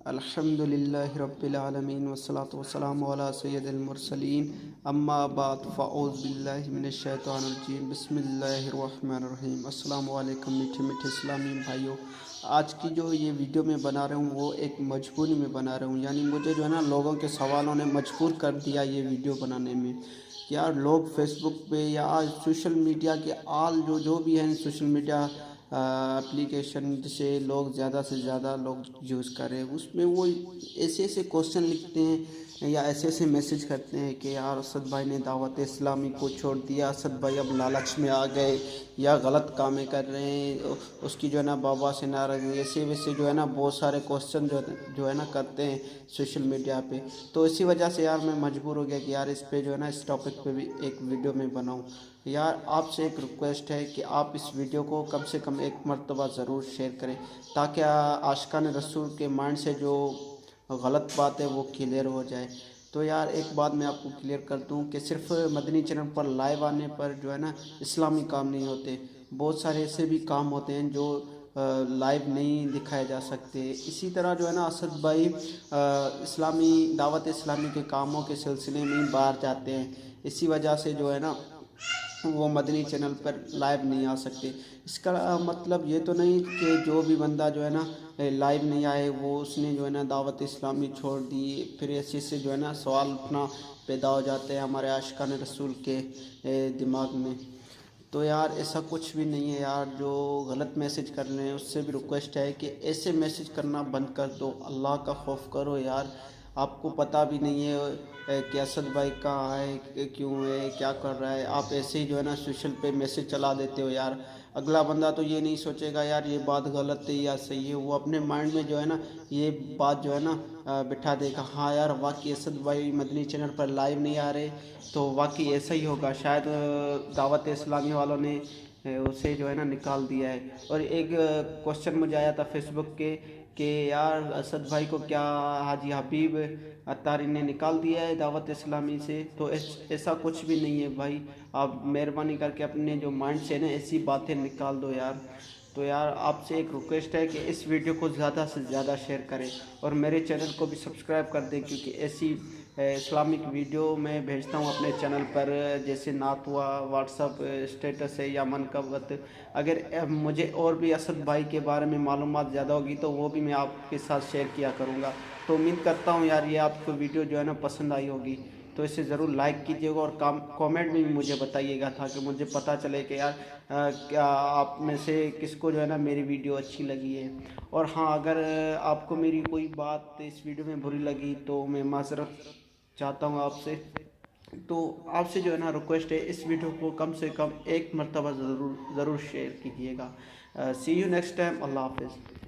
الحمدللہ رب العالمین والصلاة والسلام علی سید المرسلین اما بعد فاعوذ باللہ من الشیطان الرجیم بسم اللہ الرحمن الرحیم۔ السلام علیکم میٹھے میٹھے اسلامی بھائیوں، آج کی جو یہ ویڈیو میں بنا رہا ہوں وہ ایک مجبوری میں بنا رہا ہوں، یعنی مجھے جو ہے نا لوگوں کے سوالوں نے مجبور کر دیا یہ ویڈیو بنانے میں۔ یار لوگ فیس بک پہ یا سوشل میڈیا کے جو بھی ہیں سوشل میڈیا اپلیکیشن جسے لوگ زیادہ سے زیادہ لوگ یوز کر رہے ہیں، اس میں وہ ایسے ایسے کوسچن لکھتے ہیں یا ایسے ایسے میسج کرتے ہیں کہ یار اسد بھائی نے دعوت اسلامی کو چھوڑ دیا، اسد بھائی اب لالچ میں آ گئے یا غلط کامیں کر رہے ہیں، اس کی جو ہے نا بابا سے ناراض ہیں، ایسے ویسے جو ہے نا بہت سارے کوسچن جو ہے نا کرتے ہیں سوشل میڈیا پہ۔ تو اسی وجہ سے یار میں مجبور ہو گیا کہ یار اس پہ جو ہے نا اس ٹاپک پہ بھی ایک ویڈیو میں بناؤں۔ یار آپ سے ایک ریکویسٹ ہے کہ آپ اس ویڈیو کو کم سے کم ایک مرتبہ ضرور شیئر کریں تاکہ عاشقان رسول کے مائنڈ سے جو غلط بات ہے وہ کلیئر ہو جائے۔ تو یار ایک بات میں آپ کو کلیئر کر دوں کہ صرف مدنی چینل پر لائیو آنے پر جو ہے نا اسلامی کام نہیں ہوتے، بہت سارے ایسے بھی کام ہوتے ہیں جو لائیو نہیں دکھائے جا سکتے۔ اسی طرح جو ہے نا اسد بھائی اسلامی دعوت اسلامی کے کاموں کے سلسلے میں باہر جاتے ہیں، اسی وجہ سے جو ہے نا وہ مدنی چینل پر لائیو نہیں آ سکتے۔ اس کا مطلب یہ تو نہیں کہ جو بھی بندہ جو ہے نا لائیو نہیں آئے وہ اس نے جو ہے نا دعوت اسلامی چھوڑ دی، پھر ایسے سے جو ہے نا سوال اٹھنا پیدا ہو جاتے ہیں ہمارے عاشقان رسول کے دماغ میں۔ تو یار ایسا کچھ بھی نہیں ہے یار، جو غلط میسج کر رہے ہیں اس سے بھی ریکویسٹ ہے کہ ایسے میسج کرنا بند کر دو، اللہ کا خوف کرو یار۔ آپ کو پتہ بھی نہیں ہے کہ اسد بھائی کہاں ہے، کیوں ہے، کیا کر رہا ہے، آپ ایسے ہی جو ہے نا سوشل پہ میسج چلا دیتے ہو یار۔ اگلا بندہ تو یہ نہیں سوچے گا یار یہ بات غلط ہے یا صحیح ہے، وہ اپنے مائنڈ میں جو ہے نا یہ بات جو ہے نا بٹھا دے گا، ہاں یار واقعی اسد بھائی مدنی چینل پر لائیو نہیں آ رہے تو واقعی ایسا ہی ہوگا، شاید دعوت اسلامی والوں نے اسے جو ہے نا نکال دیا ہے۔ اور ایک کوسچن مجھے آیا تھا فیس بک کے کہ یار اسد بھائی کو کیا حاجی حبیب اتاری نے نکال دیا ہے دعوت اسلامی سے؟ تو ایسا کچھ بھی نہیں ہے بھائی، آپ مہربانی کر کے اپنے جو مائنڈ سے نا ایسی باتیں نکال دو یار۔ تو یار آپ سے ایک ریکویسٹ ہے کہ اس ویڈیو کو زیادہ سے زیادہ شیئر کریں اور میرے چینل کو بھی سبسکرائب کر دیں، کیونکہ ایسی اسلامک ویڈیو میں بھیجتا ہوں اپنے چینل پر، جیسے نعت ہوا، واٹس اپ اسٹیٹس ہے یا منقبت۔ اگر مجھے اور بھی اسد بھائی کے بارے میں معلومات زیادہ ہوگی تو وہ بھی میں آپ کے ساتھ شیئر کیا کروں گا۔ تو امید کرتا ہوں یار یہ آپ کو ویڈیو جو ہے نا پسند آئی ہوگی، تو اسے ضرور لائک کیجیے گا اور کامنٹ میں بھی مجھے بتائیے گا تاکہ مجھے پتہ چلے کہ یار کیا آپ میں سے کس کو جو ہے نا میری ویڈیو اچھی لگی ہے۔ اور ہاں اگر آپ کو میری کوئی بات اس ویڈیو میں بری لگی تو میں معذرت چاہتا ہوں آپ سے۔ تو آپ سے جو ہے نا ریکویسٹ ہے اس ویڈیو کو کم سے کم ایک مرتبہ ضرور شیئر کیجیے گا۔ سی یو نیکسٹ ٹائم، اللہ حافظ۔